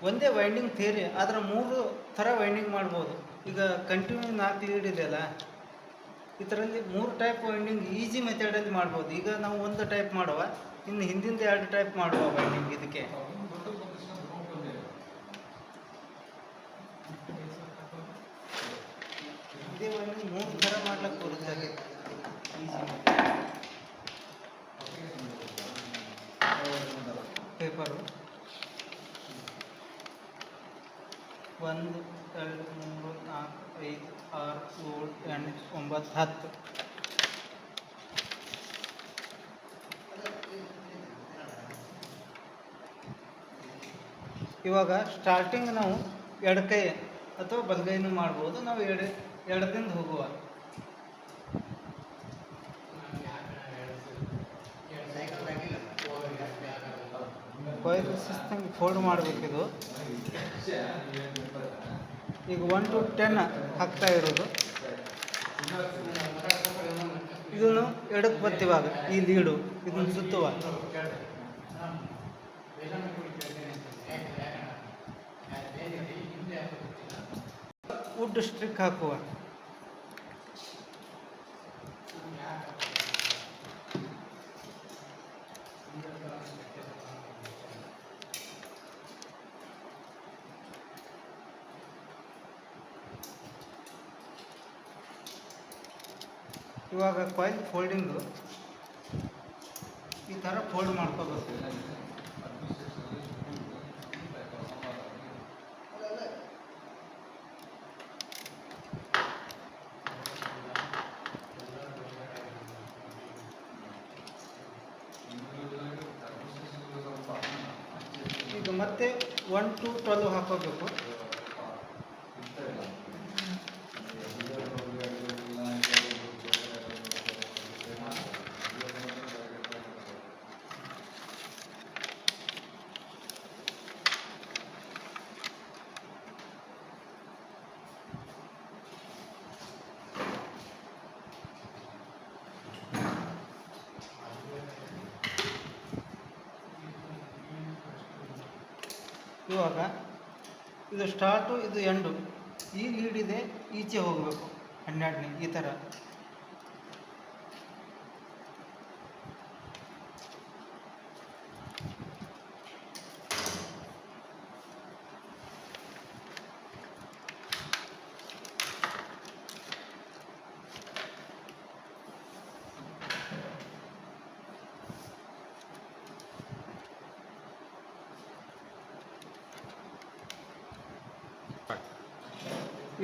ಒಂದೇ winding theory, ಆದರೆ 3 ಥರ ವೈಂಡಿಂಗ್ ಮಾಡ್ಬೋದು. ಈಗ ಕಂಟಿನ್ಯೂ 4 ಲೀಡ್ ಇದೆಯಲ್ಲ, ಇದರಲ್ಲಿ 3 ಟೈಪ್ ವೈಂಡಿಂಗ್ ಈಸಿ ಮೆಥಡಲ್ಲಿ ಮಾಡ್ಬೋದು. ಈಗ ನಾವು ಒಂದು ಟೈಪ್ ಮಾಡುವ, ಇನ್ನು ಹಿಂದಿಂದ 2 ಟೈಪ್ ಮಾಡುವ ವೈಂಡಿಂಗ್. ಇದಕ್ಕೆ ಇದೇ ವೈಂಡಿಂಗ್ 3 ಥರ ಮಾಡ್ಲಿಕ್ಕೆ ಬರುತ್ತೆ. Easy paper 1 2 3 4 5 6 7 8 9 10. ಇವಾಗ ಸ್ಟಾರ್ಟಿಂಗ್ ನಾವು ಎಡಕೈ ಅಥವಾ ಬಲಗೈನೂ ಮಾಡ್ಬೋದು. ನಾವು ಎಡದಿಂದ ಹೋಗುವ. ಕೊಯ್ಲು ಸಿಸ್ಟಮ್ ಫೋಲ್ಡ್ ಮಾಡಬೇಕಿದು. ಈಗ 1 to 10 ಹಾಕ್ತಾ ಇರೋದು. ಇದನ್ನು ಎಡಕ್ಕೆ ಬರ್ತೀವಾಗ ಈ ಲೀಡು ಇದನ್ನು ಸುತ್ತುವ. ವುಡ್ ಸ್ಟ್ರಿಕ್ ಹಾಕುವ. ಇವಾಗ ಕಾಯಿಲ್ ಫೋಲ್ಡಿಂಗು ಈ ಥರ ಫೋಲ್ಡ್ ಮಾಡ್ಕೋಬೇಕು. ಈಗ ಮತ್ತೆ 1 to 12 ಹಾಕೋಬೇಕು. ಇವಾಗ ಇದು ಸ್ಟಾರ್ಟು, ಇದು ಎಂಡು. ಈ ಲೀಡ್ ಇದೆ, ಈಚೆ ಹೋಗಬೇಕು 12ನೇ ಈ ಥರ.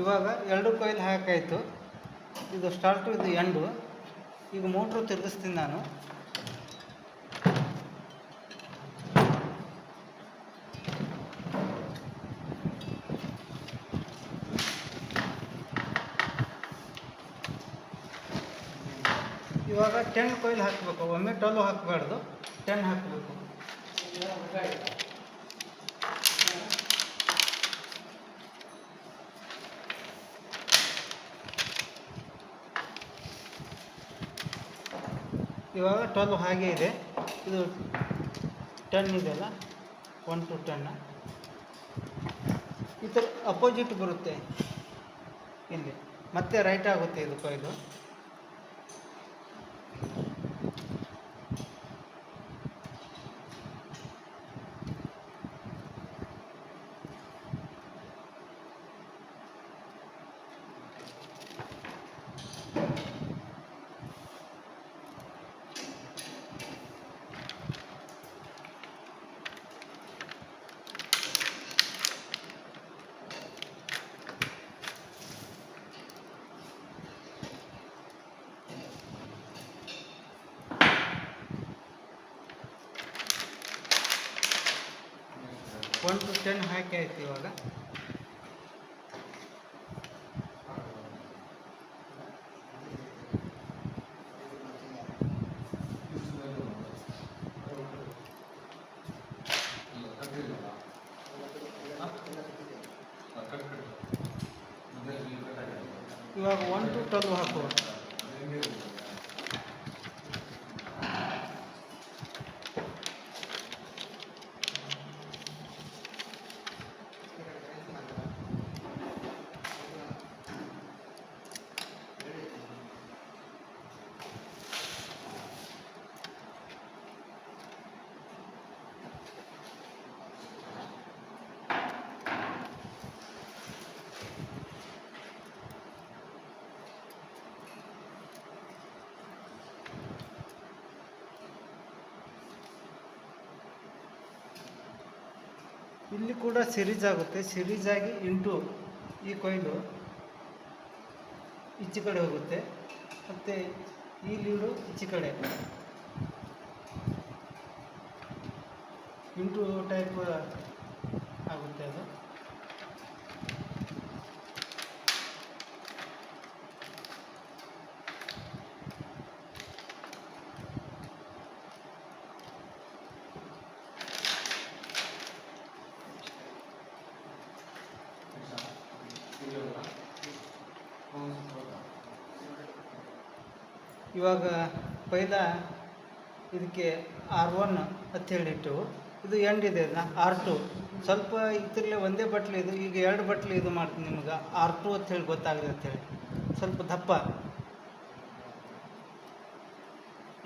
ಇವಾಗ 2 ಕಾಯಿಲ್ ಹಾಕಾಯಿತು. ಇದು ಸ್ಟಾರ್ಟು, ಇದು ಎಂಡು. ಈಗ ಮೋಟ್ರು ತಿರುಗಿಸ್ತೀನಿ ನಾನು. ಇವಾಗ 10 ಕಾಯಿಲ್ ಹಾಕಬೇಕು. ಒಮ್ಮೆ 12 ಹಾಕಬಾರ್ದು, 10 ಹಾಕಬೇಕು. ಇವಾಗ 12 ಹಾಗೆ ಇದೆ. ಇದು 10 ಇದೆಯಲ್ಲ, 1 to 10 ಈ ಥರ ಅಪೋಸಿಟ್ ಬರುತ್ತೆ. ಇಲ್ಲಿ ಮತ್ತೆ ರೈಟ್ ಆಗುತ್ತೆ ಇದು ಕೊಯ್ಲು. ಒನ್ ಟು 10 ಹಾಕಿ ಆಯ್ತು. ಇವಾಗ ಇವಾಗ 1 to 12 ಹಾಕುವ. ಇಲ್ಲಿ ಕೂಡ ಸಿರೀಸ್ ಆಗುತ್ತೆ. ಸಿರೀಸ್ ಆಗಿ ಇಂಟು ಈ ಕೊಯ್ಲು ಈಚೆ ಕಡೆ ಹೋಗುತ್ತೆ, ಮತ್ತು ಈ ಲೀಡು ಈಚೆ ಕಡೆ ಇಂಟು ಟೈಪ್ ಆಗುತ್ತೆ ಅದು. ಇವಾಗ ಪೈಲ ಇದಕ್ಕೆ R1 ಅಂತ ಹೇಳಿಟ್ಟು ಇದು ಎಂಡ್ ಇದೆ ಅಲ್ಲ R2, ಸ್ವಲ್ಪ ಇದರಲ್ಲೇ ಒಂದೇ ಬಟ್ಲು ಇದು, ಈಗ 2 ಬಟ್ಲು ಇದು ಮಾಡ್ತೀನಿ ನಿಮ್ಗೆ R2 ಅಂತ ಹೇಳಿ ಗೊತ್ತಾಗಿದೆ ಅಂತೇಳಿ, ಸ್ವಲ್ಪ ದಪ್ಪ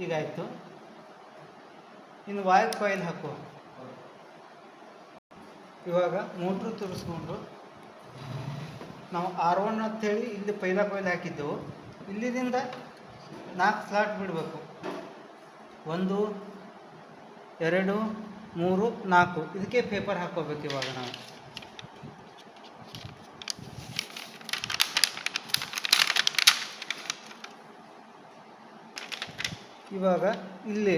ಈಗಾಯಿತು. ಇನ್ನು ವಾಯರ್ ಕಾಯಿಲ್ ಹಾಕುವ. ಇವಾಗ ಮೋಟ್ರು ತುರಿಸ್ಕೊಂಡು ನಾವು R1 ಅಂಥೇಳಿ ಇಲ್ಲಿ ಪೈಲ ಕಾಯಿಲ್ ಹಾಕಿದ್ದೆವು, ಇಲ್ಲಿಂದ 4 ಸ್ಲಾಟ್ ಬಿಡಬೇಕು. 1 2 3 4 ಇದಕ್ಕೆ ಪೇಪರ್ ಹಾಕ್ಕೋಬೇಕು. ಇವಾಗ ನಾವು ಇವಾಗ ಇಲ್ಲಿ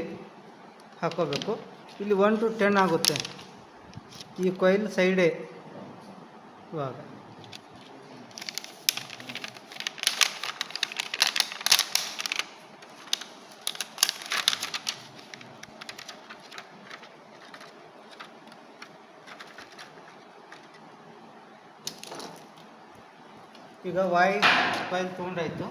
ಹಾಕ್ಕೋಬೇಕು. ಇಲ್ಲಿ 1 to 10 ಆಗುತ್ತೆ ಈ ಕಾಯಿಲ್ ಸೈಡೇ. ಇವಾಗ ಈಗ ವಾಯ್ ಕಾಯಿಲ್ ತೊಗೊಂಡಾಯ್ತು.